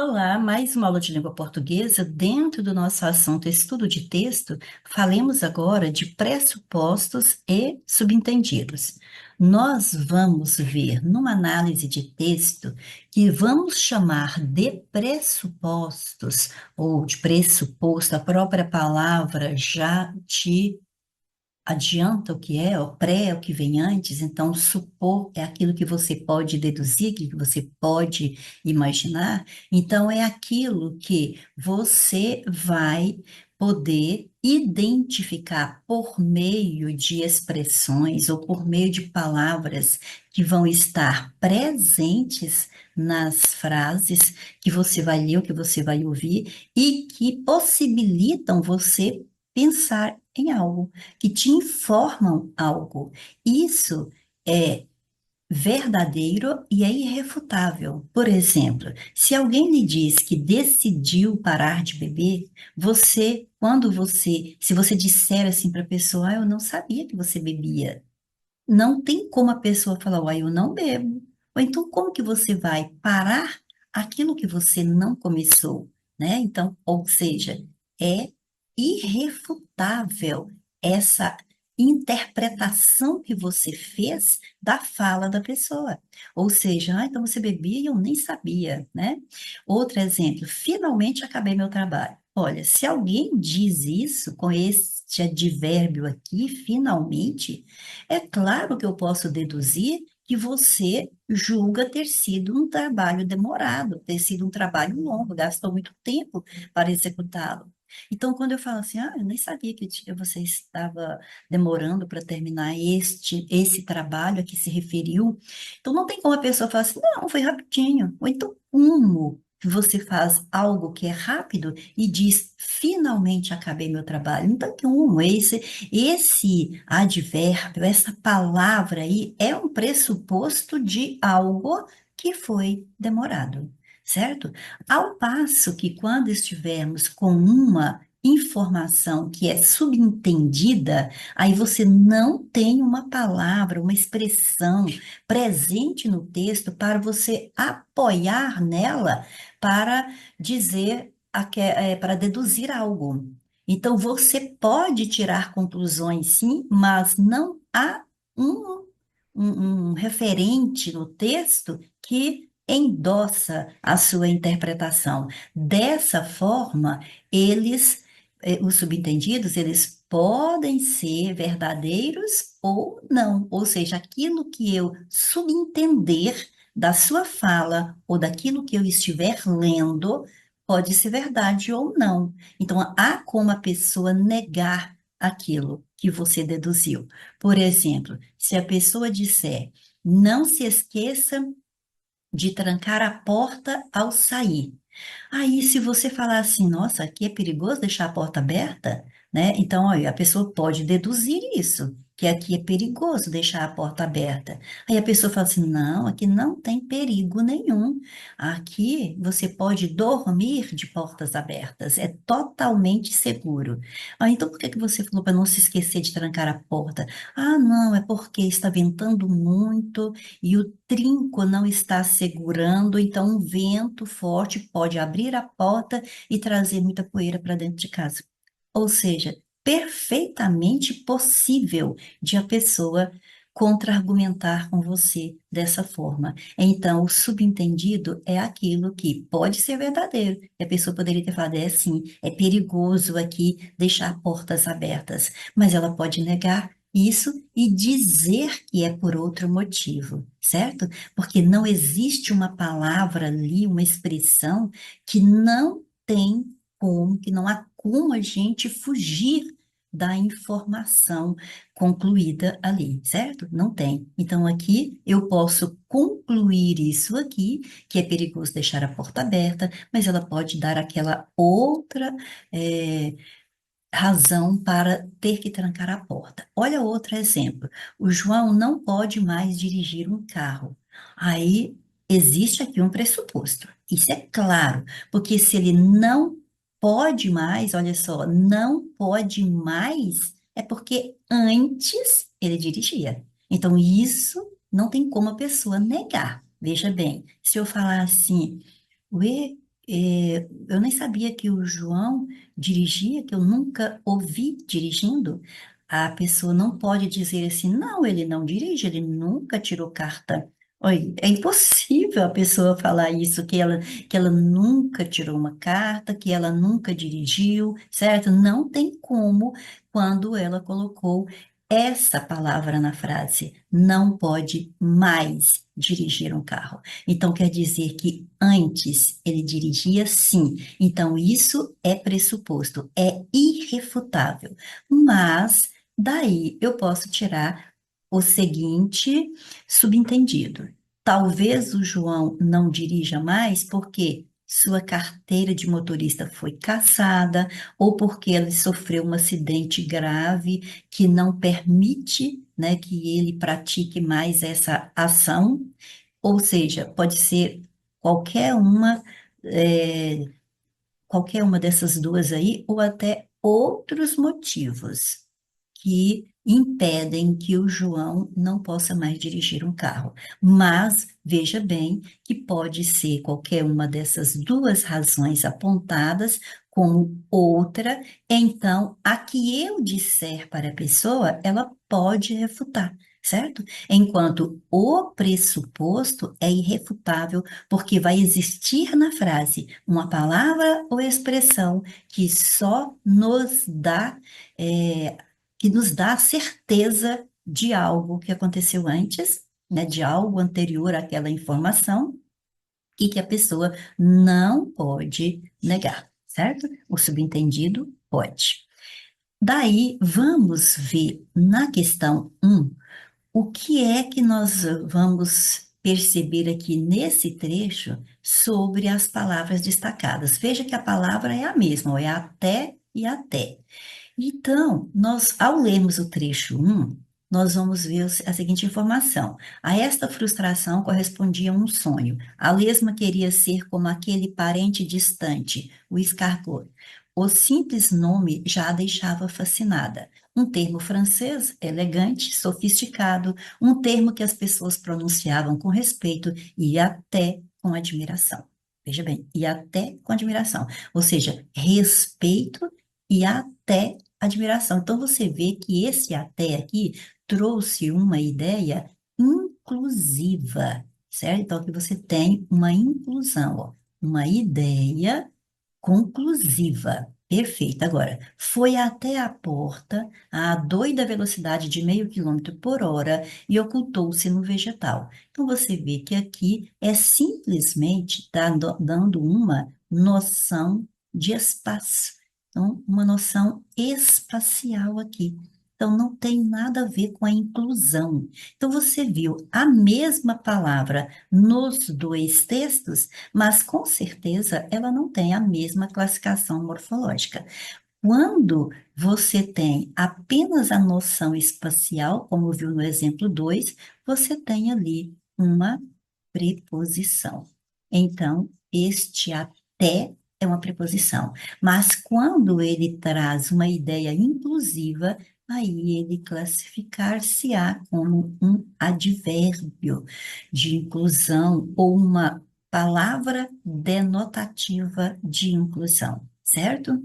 Olá, mais uma aula de língua portuguesa. Dentro do nosso assunto estudo de texto, falemos agora de pressupostos e subentendidos. Nós vamos ver numa análise de texto que vamos chamar de pressupostos ou de pressuposto, a própria palavra já te adianta o que é, o pré é o que vem antes, então supor é aquilo que você pode deduzir, aquilo que você pode imaginar, então é aquilo que você vai poder identificar por meio de expressões ou por meio de palavras que vão estar presentes nas frases que você vai ler, ou que você vai ouvir, e que possibilitam você pensar em algo que te informam algo. Isso é verdadeiro e é irrefutável. Por exemplo, se alguém lhe diz que decidiu parar de beber, se você disser assim para a pessoa, eu não sabia que você bebia, não tem como a pessoa falar, uai, eu não bebo. Ou então, como que você vai parar aquilo que você não começou, né? Então, ou seja, é irrefutável essa interpretação que você fez da fala da pessoa. Ou seja, então você bebia e eu nem sabia, né? Outro exemplo, finalmente acabei meu trabalho. Olha, se alguém diz isso com este advérbio aqui, finalmente, é claro que eu posso deduzir que você julga ter sido um trabalho demorado, ter sido um trabalho longo, gastou muito tempo para executá-lo. Então, quando eu falo assim, eu nem sabia que você estava demorando para terminar esse trabalho a que se referiu. Então, não tem como a pessoa falar assim, não, foi rapidinho. Ou então, como que você faz algo que é rápido e diz, finalmente acabei meu trabalho? Não tem como, esse advérbio, essa palavra aí, é um pressuposto de algo que foi demorado, certo? Ao passo que quando estivermos com uma informação que é subentendida, aí você não tem uma palavra, uma expressão presente no texto para você apoiar nela para dizer, para deduzir algo. Então, você pode tirar conclusões, sim, mas não há um, um referente no texto que endossa a sua interpretação. Dessa forma, os subentendidos, eles podem ser verdadeiros ou não. Ou seja, aquilo que eu subentender da sua fala ou daquilo que eu estiver lendo pode ser verdade ou não. Então, há como a pessoa negar aquilo que você deduziu. Por exemplo, se a pessoa disser, não se esqueça de trancar a porta ao sair. Aí, se você falar assim, nossa, aqui é perigoso deixar a porta aberta, né? Então, olha, a pessoa pode deduzir isso, que aqui é perigoso deixar a porta aberta. Aí a pessoa fala assim, não, aqui não tem perigo nenhum. Aqui você pode dormir de portas abertas, é totalmente seguro. Ah, então por que que você falou para não se esquecer de trancar a porta? Ah, não, é porque está ventando muito e o trinco não está segurando, então um vento forte pode abrir a porta e trazer muita poeira para dentro de casa. Ou seja, perfeitamente possível de a pessoa contra-argumentar com você dessa forma. Então, o subentendido é aquilo que pode ser verdadeiro. E a pessoa poderia ter falado, é assim, é perigoso aqui deixar portas abertas, mas ela pode negar isso e dizer que é por outro motivo, certo? Porque não existe uma palavra ali, uma expressão que não tem como, que não há como a gente fugir da informação concluída ali, certo? Não tem. Então, aqui eu posso concluir isso aqui, que é perigoso deixar a porta aberta, mas ela pode dar aquela outra razão para ter que trancar a porta. Olha outro exemplo. O João não pode mais dirigir um carro. Aí existe aqui um pressuposto. Isso é claro, porque se ele não pode mais, olha só, não pode mais, é porque antes ele dirigia. Então isso não tem como a pessoa negar. Veja bem, se eu falar assim, ué, eu nem sabia que o João dirigia, que eu nunca ouvi dirigindo. A pessoa não pode dizer assim, não, ele não dirige, ele nunca tirou carta. Oi, é impossível a pessoa falar isso, que ela nunca tirou uma carta, que ela nunca dirigiu, certo? Não tem como quando ela colocou essa palavra na frase, não pode mais dirigir um carro. Então, quer dizer que antes ele dirigia sim. Então, isso é pressuposto, é irrefutável. Mas, daí eu posso tirar o seguinte subentendido. Talvez o João não dirija mais porque sua carteira de motorista foi cassada ou porque ele sofreu um acidente grave que não permite, né, que ele pratique mais essa ação, ou seja, pode ser qualquer uma, é, qualquer uma dessas duas aí, ou até outros motivos que impedem que o João não possa mais dirigir um carro. Mas veja bem que pode ser qualquer uma dessas duas razões apontadas como outra, então a que eu disser para a pessoa, ela pode refutar. Certo? Enquanto o pressuposto é irrefutável, porque vai existir na frase uma palavra ou expressão que só nos dá que nos dá a certeza de algo que aconteceu antes, né, de algo anterior àquela informação e que a pessoa não pode negar, certo? O subentendido pode. Daí, vamos ver na questão um o que é que nós vamos perceber aqui nesse trecho sobre as palavras destacadas. Veja que a palavra é a mesma, ó, é até e até. Então, nós, ao lermos o trecho um, nós vamos ver a seguinte informação. A esta frustração correspondia um sonho. A lesma queria ser como aquele parente distante, o escargot. O simples nome já a deixava fascinada. Um termo francês, elegante, sofisticado, um termo que as pessoas pronunciavam com respeito e até com admiração. Veja bem, e até com admiração. Ou seja, respeito e até admiração. Então, você vê que esse até aqui trouxe uma ideia inclusiva, certo? Então, aqui você tem uma inclusão, ó, uma ideia conclusiva. Perfeito. Agora, foi até a porta a doida velocidade de 0,5 km/h e ocultou-se no vegetal. Então, você vê que aqui é simplesmente dando uma noção de espaço. Então, uma noção espacial aqui. Então, não tem nada a ver com a inclusão. Então, você viu a mesma palavra nos dois textos, mas com certeza ela não tem a mesma classificação morfológica. Quando você tem apenas a noção espacial, como viu no exemplo 2, você tem ali uma preposição. Então, este até é uma preposição. Mas quando ele traz uma ideia inclusiva, aí ele classificar-se-á como um advérbio de inclusão ou uma palavra denotativa de inclusão, certo?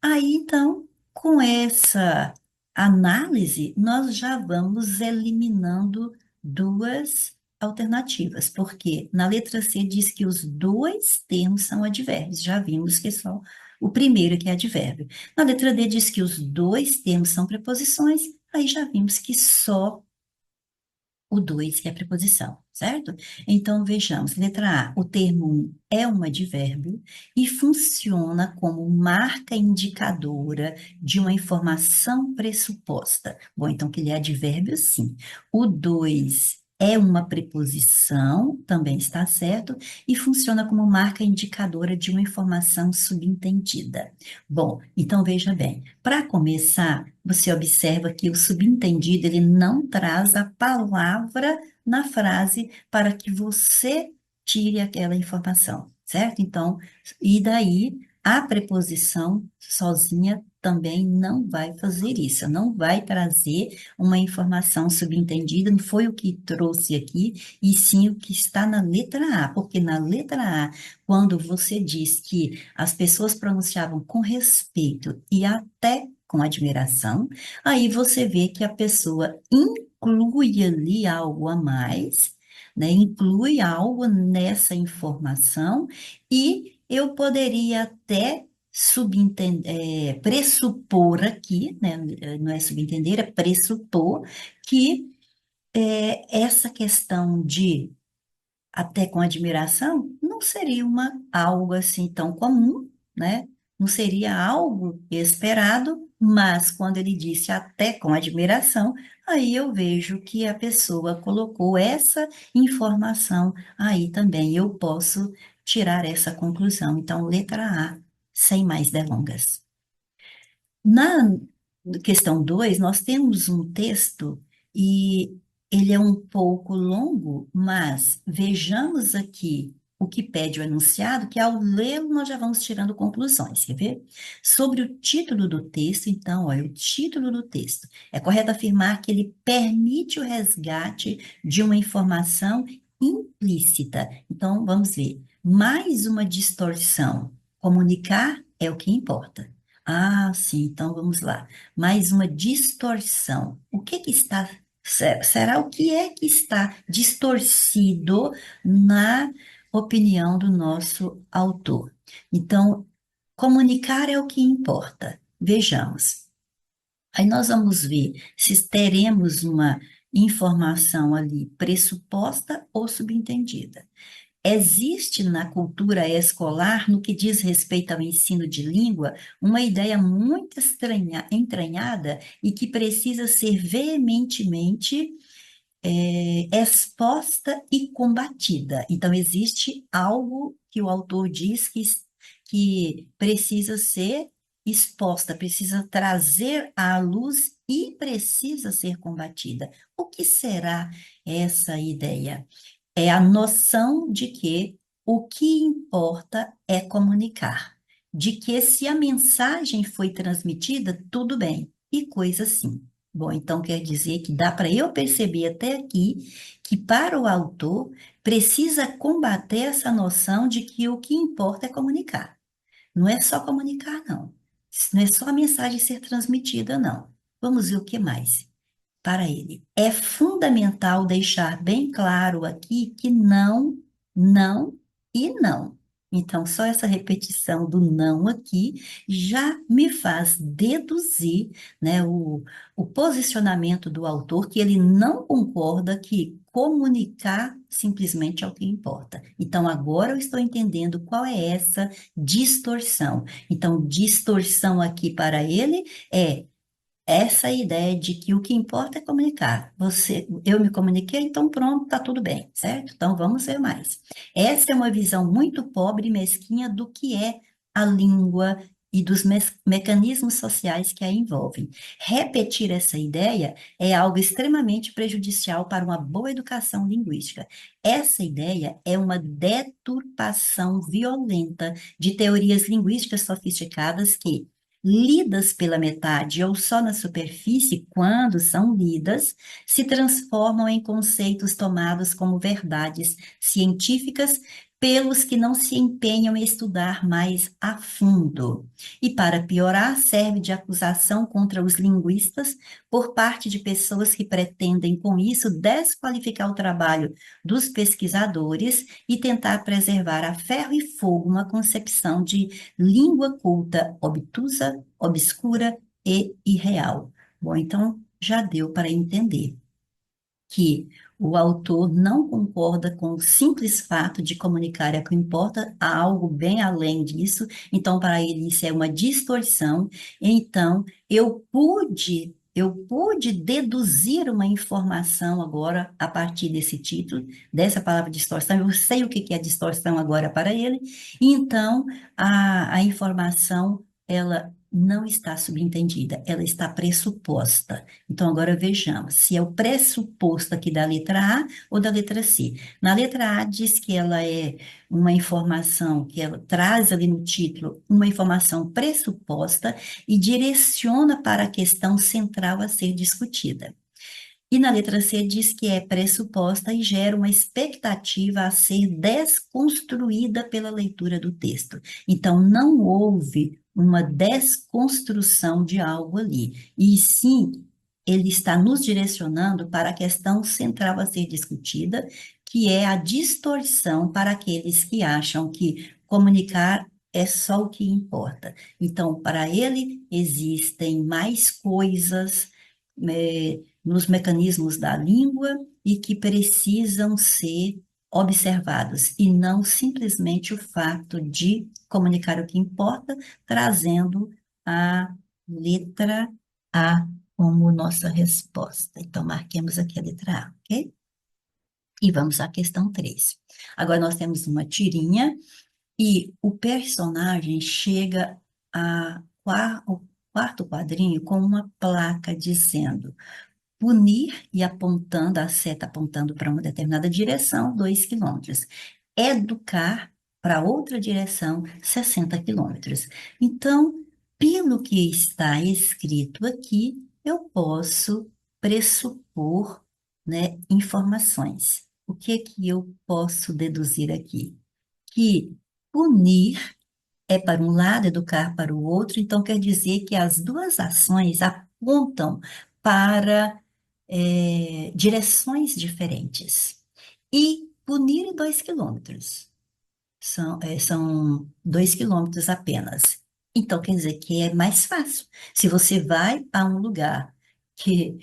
Aí, então, com essa análise, nós já vamos eliminando duas alternativas, porque na letra C diz que os dois termos são advérbios, já vimos que só o primeiro que é advérbio. Na letra D diz que os dois termos são preposições, aí já vimos que só o 2 que é a preposição, certo? Então, vejamos. Letra A, o termo um é um advérbio e funciona como marca indicadora de uma informação pressuposta. Bom, então, que ele é advérbio, sim. O 2 é uma preposição, também está certo, e funciona como marca indicadora de uma informação subentendida. Bom, então veja bem. Para começar, você observa que o subentendido ele não traz a palavra na frase para que você tire aquela informação, certo? Então, e daí A preposição sozinha também não vai fazer isso, não vai trazer uma informação subentendida, não foi o que trouxe aqui, e sim o que está na letra A, porque na letra A, quando você diz que as pessoas pronunciavam com respeito e até com admiração, aí você vê que a pessoa inclui ali algo a mais, né? Inclui algo nessa informação e eu poderia até pressupor aqui, né? Não é subentender, é pressupor que essa questão de até com admiração, não seria algo assim tão comum, né? Não seria algo esperado, mas quando ele disse até com admiração, aí eu vejo que a pessoa colocou essa informação, aí também eu posso tirar essa conclusão. Então, letra A, sem mais delongas. Na questão 2 nós temos um texto e ele é um pouco longo, mas vejamos aqui o que pede o enunciado, que ao lê-lo nós já vamos tirando conclusões, quer ver? Sobre o título do texto, então, olha, o título do texto. É correto afirmar que ele permite o resgate de uma informação implícita. Então, vamos ver. Mais uma distorção. Comunicar é o que importa. Ah, sim, então vamos lá. Mais uma distorção. O que que está, será o que é que está distorcido na opinião do nosso autor? Então, comunicar é o que importa. Vejamos. Aí nós vamos ver se teremos uma informação ali pressuposta ou subentendida. Existe na cultura escolar, no que diz respeito ao ensino de língua, uma ideia muito entranhada e que precisa ser veementemente exposta e combatida. Então, existe algo que o autor diz que precisa ser exposta, precisa trazer à luz e precisa ser combatida. O que será essa ideia? É a noção de que o que importa é comunicar, de que se a mensagem foi transmitida, tudo bem, e coisa assim. Bom, então quer dizer que dá para eu perceber até aqui que para o autor precisa combater essa noção de que o que importa é comunicar. Não é só comunicar, não. Não é só a mensagem ser transmitida, não. Vamos ver o que mais para ele. É fundamental deixar bem claro aqui que não, não e não. Então, só essa repetição do não aqui já me faz deduzir, né, o posicionamento do autor, que ele não concorda que comunicar simplesmente é o que importa. Então, agora eu estou entendendo qual é essa distorção. Então, distorção aqui para ele é essa ideia de que o que importa é comunicar. Eu me comuniquei, então pronto, tá tudo bem, certo? Então vamos ver mais. Essa é uma visão muito pobre e mesquinha do que é a língua e dos mecanismos sociais que a envolvem. Repetir essa ideia é algo extremamente prejudicial para uma boa educação linguística. Essa ideia é uma deturpação violenta de teorias linguísticas sofisticadas que lidas pela metade ou só na superfície, quando são lidas, se transformam em conceitos tomados como verdades científicas pelos que não se empenham em estudar mais a fundo. E para piorar, serve de acusação contra os linguistas por parte de pessoas que pretendem com isso desqualificar o trabalho dos pesquisadores e tentar preservar a ferro e fogo uma concepção de língua culta, obtusa, obscura e irreal. Bom, então já deu para entender que o autor não concorda com o simples fato de comunicar é o que importa, há algo bem além disso, então para ele isso é uma distorção. Então eu pude deduzir uma informação agora a partir desse título, dessa palavra distorção, eu sei o que que é distorção agora para ele, então a informação ela não está subentendida, ela está pressuposta. Então, agora vejamos se é o pressuposto aqui da letra A ou da letra C. Na letra A diz que ela é uma informação que ela traz ali no título uma informação pressuposta e direciona para a questão central a ser discutida. E na letra C diz que é pressuposta e gera uma expectativa a ser desconstruída pela leitura do texto. Então, não houve uma desconstrução de algo ali, e sim, ele está nos direcionando para a questão central a ser discutida, que é a distorção para aqueles que acham que comunicar é só o que importa. Então, para ele, existem mais coisas, nos mecanismos da língua e que precisam ser observados, e não simplesmente o fato de comunicar o que importa, trazendo a letra A como nossa resposta. Então, marquemos aqui a letra A, ok? E vamos à questão 3. Agora, nós temos uma tirinha e o personagem chega ao quarto quadrinho com uma placa dizendo punir e apontando, a seta apontando para uma determinada direção, 2 quilômetros. Educar para outra direção, 60 quilômetros. Então, pelo que está escrito aqui, eu posso pressupor, né, informações. O que que eu posso deduzir aqui? Que punir é para um lado, educar para o outro, então quer dizer que as duas ações apontam para direções diferentes. E punir em 2 quilômetros. São 2 quilômetros apenas. Então, quer dizer que é mais fácil. Se você vai a um lugar que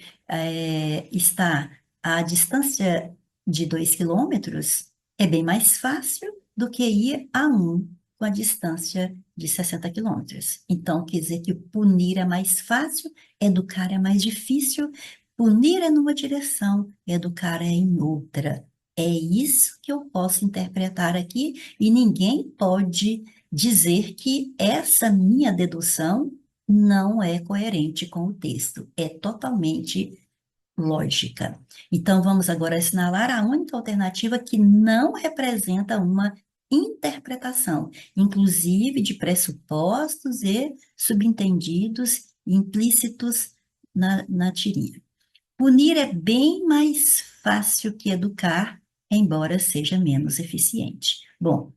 está à distância de 2 quilômetros, é bem mais fácil do que ir a um com a distância de 60 quilômetros. Então, quer dizer que punir é mais fácil, educar é mais difícil. Punir é numa direção, educar é em outra. É isso que eu posso interpretar aqui e ninguém pode dizer que essa minha dedução não é coerente com o texto. É totalmente lógica. Então, vamos agora assinalar a única alternativa que não representa uma interpretação, inclusive de pressupostos e subentendidos implícitos na tirinha. Punir é bem mais fácil que educar, embora seja menos eficiente. Bom,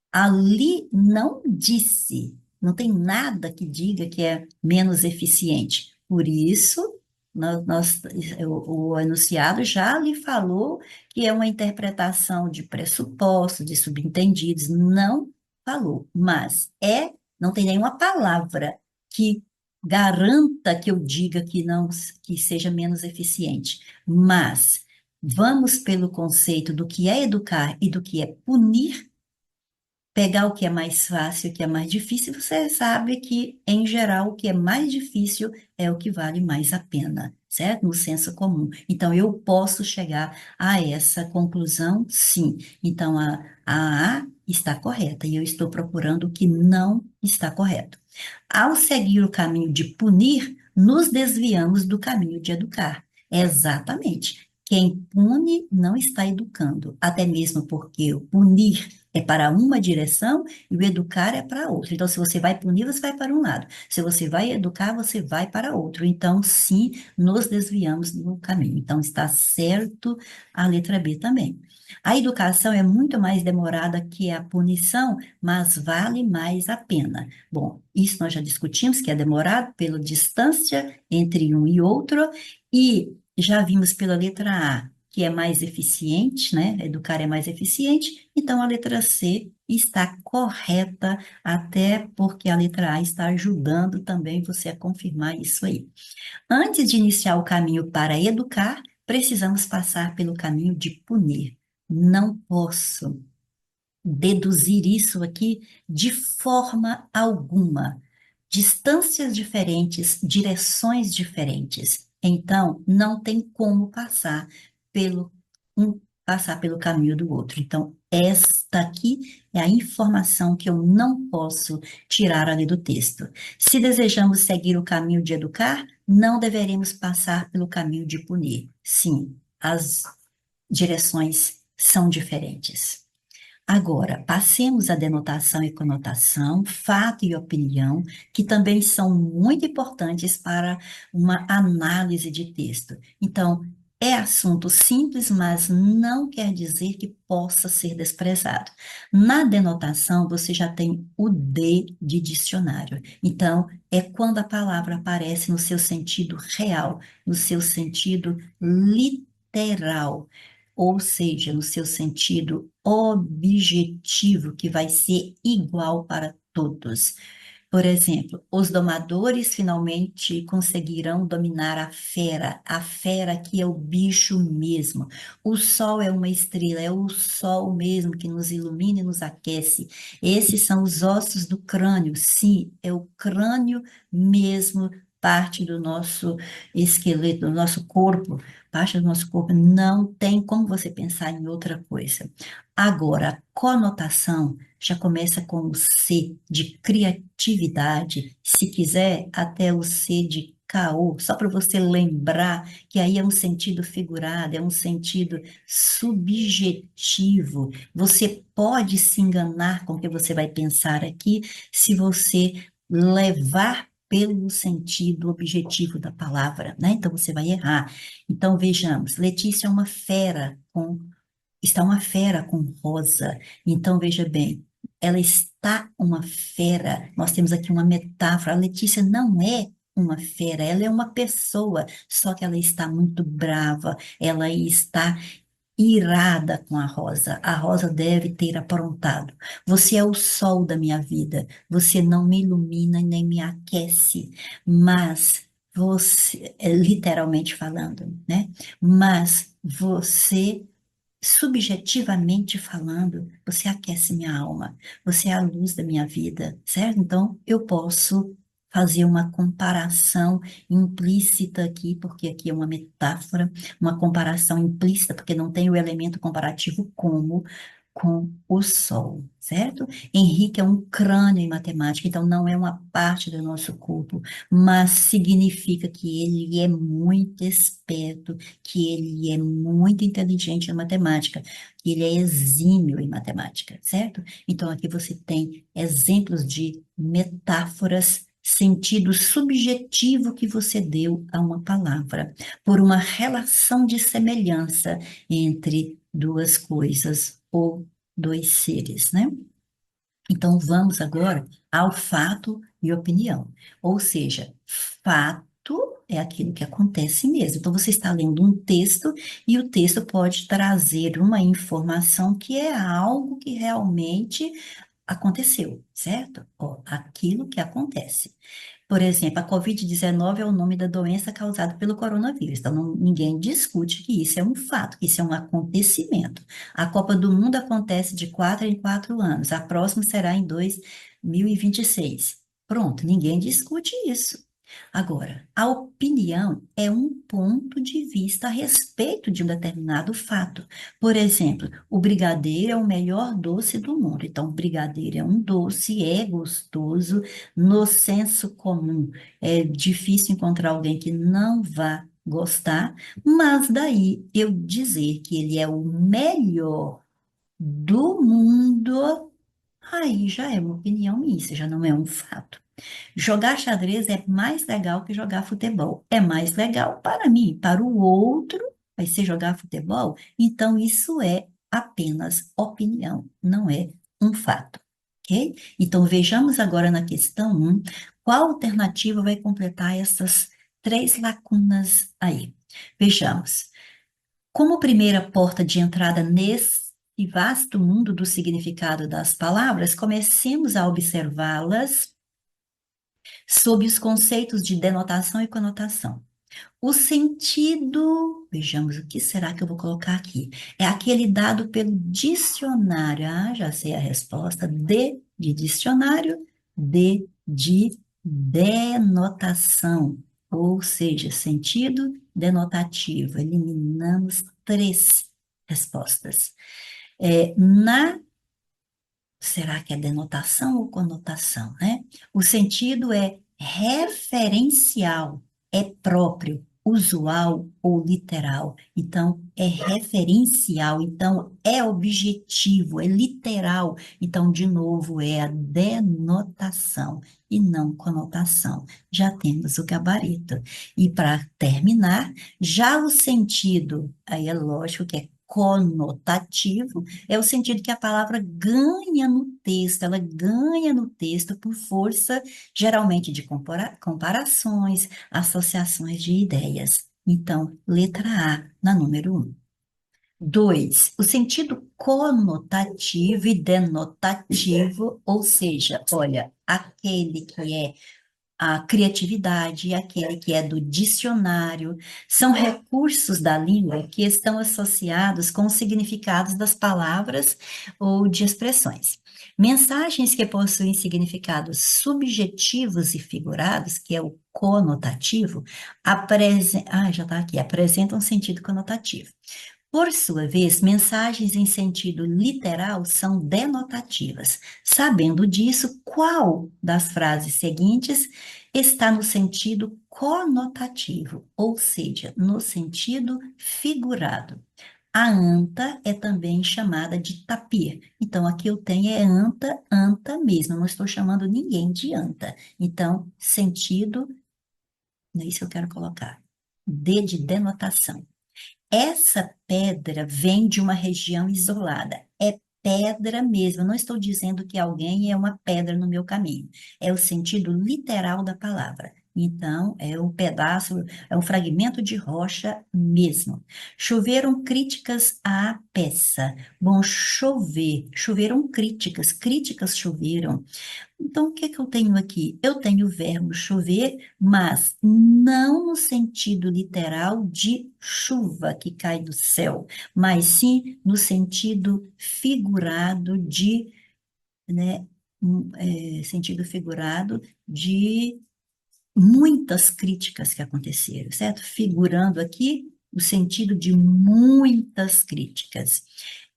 ali não disse, não tem nada que diga que é menos eficiente. Por isso, o enunciado já lhe falou que é uma interpretação de pressupostos, de subentendidos, não falou, mas não tem nenhuma palavra que garanta que eu diga que não, que seja menos eficiente. Mas vamos pelo conceito do que é educar e do que é punir, pegar o que é mais fácil, o que é mais difícil, você sabe que, em geral, o que é mais difícil é o que vale mais a pena, certo? No senso comum. Então, eu posso chegar a essa conclusão, sim. Então, a A está correta e eu estou procurando o que não está correto. Ao seguir o caminho de punir, nos desviamos do caminho de educar. Exatamente. Quem pune não está educando, até mesmo porque o punir é para uma direção e o educar é para outra. Então, se você vai punir, você vai para um lado. Se você vai educar, você vai para outro. Então, sim, nos desviamos do caminho. Então, está certo a letra B também. A educação é muito mais demorada que a punição, mas vale mais a pena. Bom, isso nós já discutimos, que é demorado pela distância entre um e outro, e já vimos pela letra A, que é mais eficiente, né? Educar é mais eficiente, então a letra C está correta, até porque a letra A está ajudando também você a confirmar isso aí. Antes de iniciar o caminho para educar, precisamos passar pelo caminho de punir. Não posso deduzir isso aqui de forma alguma. Distâncias diferentes, direções diferentes. Então, não tem como passar pelo um passar pelo caminho do outro. Então, esta aqui é a informação que eu não posso tirar ali do texto. Se desejamos seguir o caminho de educar, não deveremos passar pelo caminho de punir. Sim, as direções são diferentes. Agora, passemos à denotação e conotação, fato e opinião, que também são muito importantes para uma análise de texto. Então, é assunto simples, mas não quer dizer que possa ser desprezado. Na denotação, você já tem o D de dicionário. Então, é quando a palavra aparece no seu sentido real, no seu sentido literal, ou seja, no seu sentido objetivo, que vai ser igual para todos. Por exemplo, os domadores finalmente conseguirão dominar a fera que é o bicho mesmo. O sol é uma estrela, é o sol mesmo que nos ilumina e nos aquece. Esses são os ossos do crânio, sim, é o crânio mesmo, parte do nosso esqueleto, do nosso corpo, parte do nosso corpo. Não tem como você pensar em outra coisa. Agora, a conotação já começa com o C de criatividade, se quiser, até o C de caô, só para você lembrar que aí é um sentido figurado, é um sentido subjetivo. Você pode se enganar com o que você vai pensar aqui se você levar pelo sentido objetivo da palavra, né? Então você vai errar. Então vejamos, Letícia é uma fera com está uma fera com rosa. Então, veja bem, ela está uma fera. Nós temos aqui uma metáfora. A Letícia não é uma fera, ela é uma pessoa, só que ela está muito brava, ela está irada com a rosa. A rosa deve ter aprontado. Você é o sol da minha vida. Você não me ilumina e nem me aquece, mas você, literalmente falando, né? Mas você subjetivamente falando, você aquece minha alma, você é a luz da minha vida, certo? Então, eu posso fazer uma comparação implícita aqui, porque aqui é uma metáfora, uma comparação implícita, porque não tem o elemento comparativo como com o Sol, certo? Henrique é um crânio em matemática, então não é uma parte do nosso corpo, mas significa que ele é muito esperto, que ele é muito inteligente em matemática, que ele é exímio em matemática, certo? Então aqui você tem exemplos de metáforas, sentido subjetivo que você deu a uma palavra, por uma relação de semelhança entre duas coisas ou dois seres, né? Então vamos agora ao fato e opinião. Ou seja, fato é aquilo que acontece mesmo. Então você está lendo um texto e o texto pode trazer uma informação que é algo que realmente aconteceu, certo? Ó, aquilo que acontece. Por exemplo, a Covid-19 é o nome da doença causada pelo coronavírus. Então, ninguém discute que isso é um fato, que isso é um acontecimento. A Copa do Mundo acontece de 4 em 4 anos. A próxima será em 2026. Pronto, ninguém discute isso. Agora, a opinião é um ponto de vista a respeito de um determinado fato. Por exemplo, o brigadeiro é o melhor doce do mundo. Então, o brigadeiro é um doce, é gostoso no senso comum. É difícil encontrar alguém que não vá gostar, mas daí eu dizer que ele é o melhor do mundo, aí já é uma opinião minha, isso já não é um fato. Jogar xadrez é mais legal que jogar futebol. É mais legal para mim, para o outro vai ser jogar futebol. Então, isso é apenas opinião, não é um fato. Ok? Então, vejamos agora na questão 1, qual alternativa vai completar essas três lacunas aí. Vejamos. Como primeira porta de entrada nesse vasto mundo do significado das palavras, comecemos a observá-las sob os conceitos de denotação e conotação. O sentido, vejamos o que será que eu vou colocar aqui, é aquele dado pelo dicionário. Ah, já sei a resposta. D de dicionário, D de denotação, ou seja, sentido denotativo. Eliminamos três respostas. Será que é denotação ou conotação, né? O sentido é referencial, é próprio, usual ou literal. Então, é referencial, então é objetivo, é literal. Então, de novo, é a denotação e não conotação. Já temos o gabarito. E para terminar, já o sentido, aí é lógico que é conotativo, é o sentido que a palavra ganha no texto, ela ganha no texto por força, geralmente, de comparações, associações de ideias. Então, letra A, na número 1. 2, o sentido conotativo e denotativo, ou seja, olha, aquele que é a criatividade, aquele que é do dicionário, são recursos da língua que estão associados com os significados das palavras ou de expressões. Mensagens que possuem significados subjetivos e figurados, que é o conotativo, já está aqui, apresentam sentido conotativo. Por sua vez, mensagens em sentido literal são denotativas. Sabendo disso, qual das frases seguintes está no sentido conotativo, ou seja, no sentido figurado? A anta é também chamada de tapir. Então, aqui eu tenho é anta, anta mesmo. Eu não estou chamando ninguém de anta. Então, sentido, não é isso que eu quero colocar. D de denotação. Essa pedra vem de uma região isolada. É pedra mesmo. Eu não estou dizendo que alguém é uma pedra no meu caminho. É o sentido literal da palavra. Então, é um pedaço, é um fragmento de rocha mesmo. Choveram críticas à peça. Bom, choveram críticas, críticas choveram. Então, o que que eu tenho aqui? Eu tenho o verbo chover, mas não no sentido literal de chuva que cai do céu, mas sim no sentido figurado de, né, sentido figurado de muitas críticas que aconteceram, certo? Figurando aqui o sentido de muitas críticas.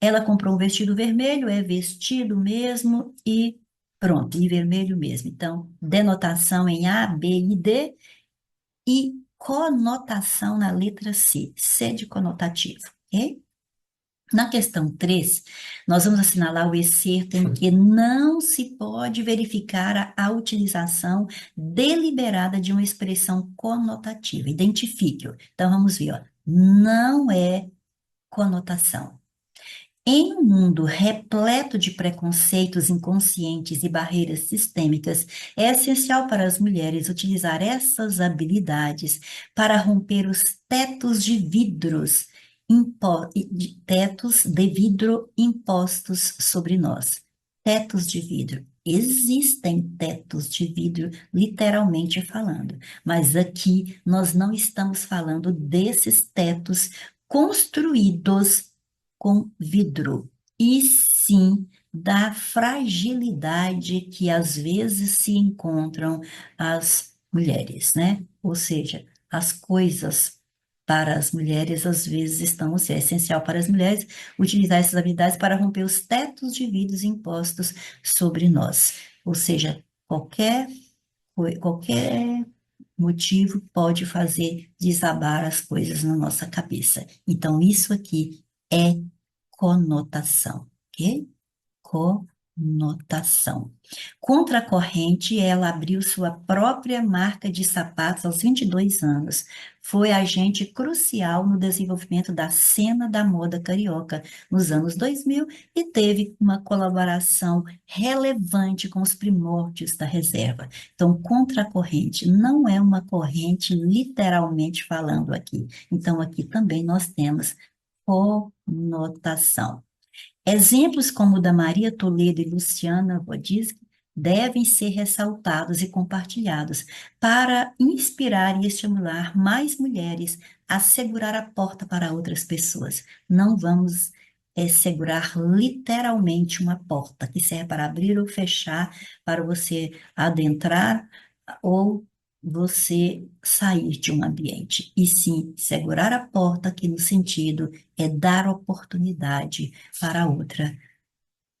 Ela comprou um vestido vermelho, é vestido mesmo e pronto, e vermelho mesmo. Então, denotação em A, B e D e conotação na letra C, C de conotativo, ok? Na questão 3, nós vamos assinalar o excerto em que não se pode verificar a utilização deliberada de uma expressão conotativa. Identifique-o. Então, vamos ver, ó. Não é conotação. Em um mundo repleto de preconceitos inconscientes e barreiras sistêmicas, é essencial para as mulheres utilizar essas habilidades para romper os tetos de vidros, tetos de vidro impostos sobre nós. Tetos de vidro. Existem tetos de vidro, literalmente falando, mas aqui nós não estamos falando desses tetos construídos com vidro, e sim da fragilidade que às vezes se encontram as mulheres, né? Ou seja, as coisas para as mulheres às vezes estão, ou seja, é essencial para as mulheres utilizar essas habilidades para romper os tetos de vidros impostos sobre nós. Ou seja, qualquer motivo pode fazer desabar as coisas na nossa cabeça. Então, isso aqui é conotação, ok? Conotação. Contra a corrente, ela abriu sua própria marca de sapatos aos 22 anos. Foi agente crucial no desenvolvimento da cena da moda carioca nos anos 2000 e teve uma colaboração relevante com os primórdios da reserva. Então, contra a corrente não é uma corrente literalmente falando aqui. Então, aqui também nós temos conotação. Exemplos como o da Maria Toledo e Luciana Wodzinski devem ser ressaltados e compartilhados para inspirar e estimular mais mulheres a segurar a porta para outras pessoas. Não vamos segurar literalmente uma porta que serve para abrir ou fechar, para você adentrar ou você sair de um ambiente, e sim segurar a porta, que no sentido é dar oportunidade para a outra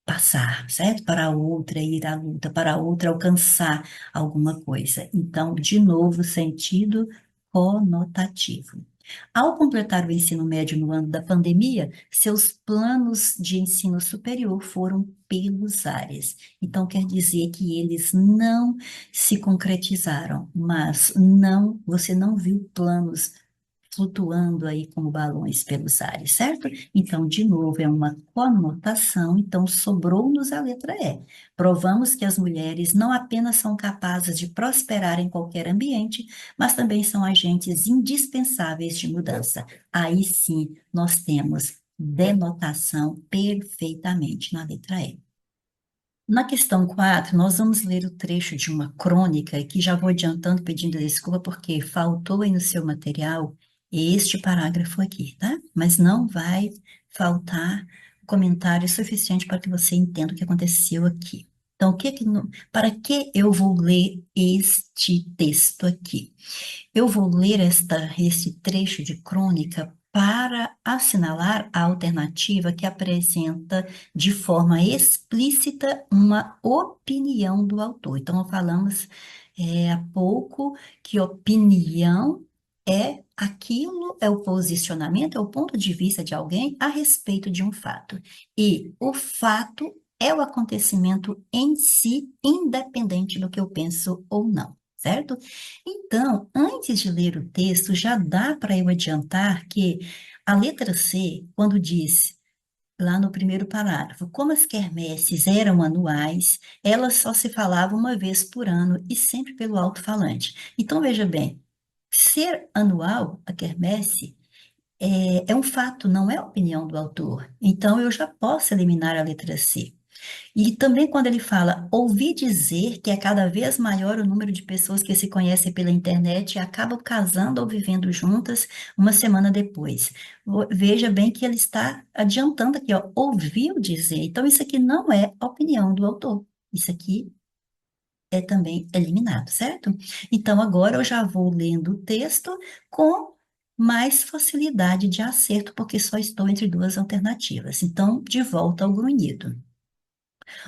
passar, certo? Para a outra ir à luta, para a outra alcançar alguma coisa. Então, de novo, sentido conotativo. Ao completar o ensino médio no ano da pandemia, seus planos de ensino superior foram pelos ares. Então, quer dizer que eles não se concretizaram, mas não, você não viu planos flutuando aí como balões pelos ares, certo? Então, de novo, é uma conotação, então sobrou-nos a letra E. Provamos que as mulheres não apenas são capazes de prosperar em qualquer ambiente, mas também são agentes indispensáveis de mudança. Aí sim, nós temos denotação perfeitamente na letra E. Na questão 4, nós vamos ler o trecho de uma crônica, que já vou adiantando, pedindo desculpa, porque faltou aí no seu material este parágrafo aqui, tá? Mas não vai faltar comentário suficiente para que você entenda o que aconteceu aqui. Então, para que eu vou ler este texto aqui? Eu vou ler esse trecho de crônica para assinalar a alternativa que apresenta de forma explícita uma opinião do autor. Então, nós falamos há pouco que opinião é aquilo, é o posicionamento, é o ponto de vista de alguém a respeito de um fato. E o fato é o acontecimento em si, independente do que eu penso ou não, certo? Então, antes de ler o texto, já dá para eu adiantar que a letra C, quando diz, lá no primeiro parágrafo, como as quermesses eram anuais, elas só se falavam uma vez por ano e sempre pelo alto-falante. Então, veja bem, ser anual, a quermesse, é um fato, não é opinião do autor. Então, eu já posso eliminar a letra C. E também quando ele fala, ouvi dizer que é cada vez maior o número de pessoas que se conhecem pela internet e acabam casando ou vivendo juntas uma semana depois. Veja bem que ele está adiantando aqui, ó, ouviu dizer. Então, isso aqui não é a opinião do autor. Isso aqui é também eliminado, certo? Então, agora eu já vou lendo o texto com mais facilidade de acerto, porque só estou entre duas alternativas. Então, de volta ao grunhido.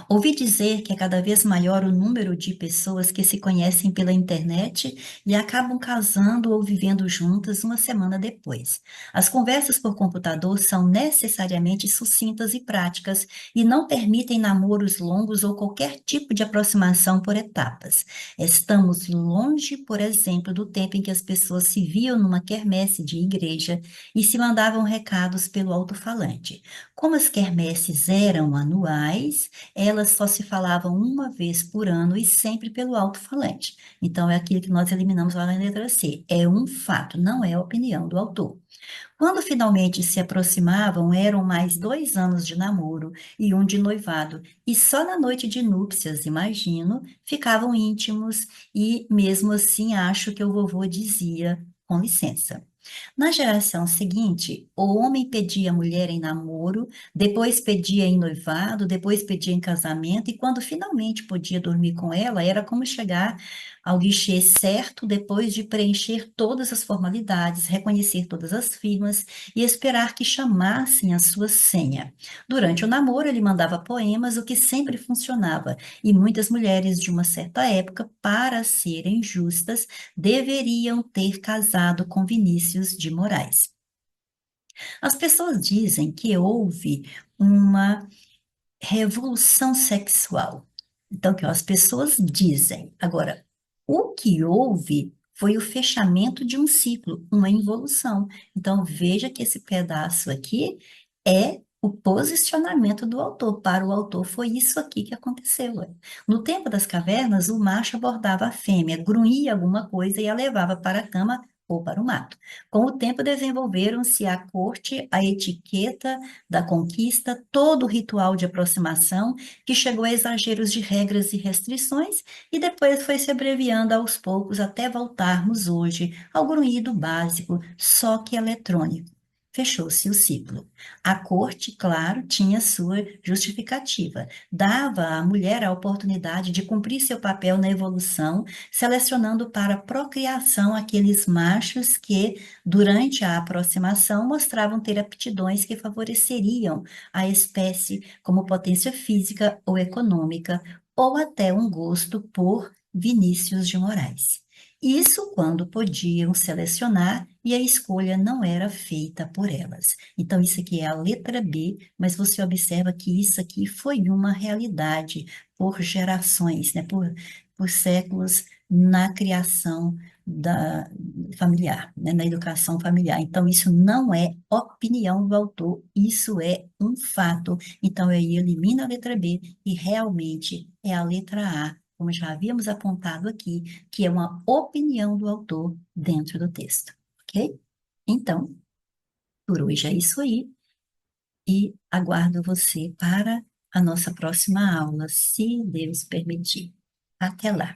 Ouvi dizer que é cada vez maior o número de pessoas que se conhecem pela internet e acabam casando ou vivendo juntas uma semana depois. As conversas por computador são necessariamente sucintas e práticas e não permitem namoros longos ou qualquer tipo de aproximação por etapas. Estamos longe, por exemplo, do tempo em que as pessoas se viam numa quermesse de igreja e se mandavam recados pelo alto-falante. Como as quermesses eram anuais, elas só se falavam uma vez por ano e sempre pelo alto-falante. Então, é aquilo que nós eliminamos lá na letra C. É um fato, não é a opinião do autor. Quando finalmente se aproximavam, eram mais 2 anos de namoro e um de noivado. E só na noite de núpcias, imagino, ficavam íntimos e, mesmo assim, acho que o vovô dizia, com licença. Na geração seguinte, o homem pedia a mulher em namoro, depois pedia em noivado, depois pedia em casamento, e quando finalmente podia dormir com ela, era como chegar ao guichê certo depois de preencher todas as formalidades, reconhecer todas as firmas e esperar que chamassem a sua senha. Durante o namoro, ele mandava poemas, o que sempre funcionava, e muitas mulheres de uma certa época, para serem justas, deveriam ter casado com Vinícius de Moraes. As pessoas dizem que houve uma revolução sexual. Então, que ó, as pessoas dizem. Agora, o que houve foi o fechamento de um ciclo, uma involução. Então, veja que esse pedaço aqui é o posicionamento do autor. Para o autor, foi isso aqui que aconteceu. Ué. No tempo das cavernas, o macho abordava a fêmea, grunhia alguma coisa e a levava para a cama ou para o mato. Com o tempo, desenvolveram-se a corte, a etiqueta da conquista, todo o ritual de aproximação, que chegou a exageros de regras e restrições, e depois foi se abreviando aos poucos até voltarmos hoje ao grunhido básico, só que eletrônico. fechou-se o ciclo. A corte, claro, tinha sua justificativa. Dava à mulher a oportunidade de cumprir seu papel na evolução, selecionando para a procriação aqueles machos que, durante a aproximação, mostravam ter aptidões que favoreceriam a espécie como potência física ou econômica, ou até um gosto por Vinícius de Moraes. Isso quando podiam selecionar e a escolha não era feita por elas. Então, isso aqui é a letra B, mas você observa que isso aqui foi uma realidade por gerações, né? Por séculos na criação da familiar, né? Na educação familiar. Então, isso não é opinião do autor, isso é um fato. Então, aí elimina a letra B e realmente é a letra A, como já havíamos apontado aqui, que é uma opinião do autor dentro do texto, ok? Então, por hoje é isso aí e aguardo você para a nossa próxima aula, se Deus permitir. Até lá!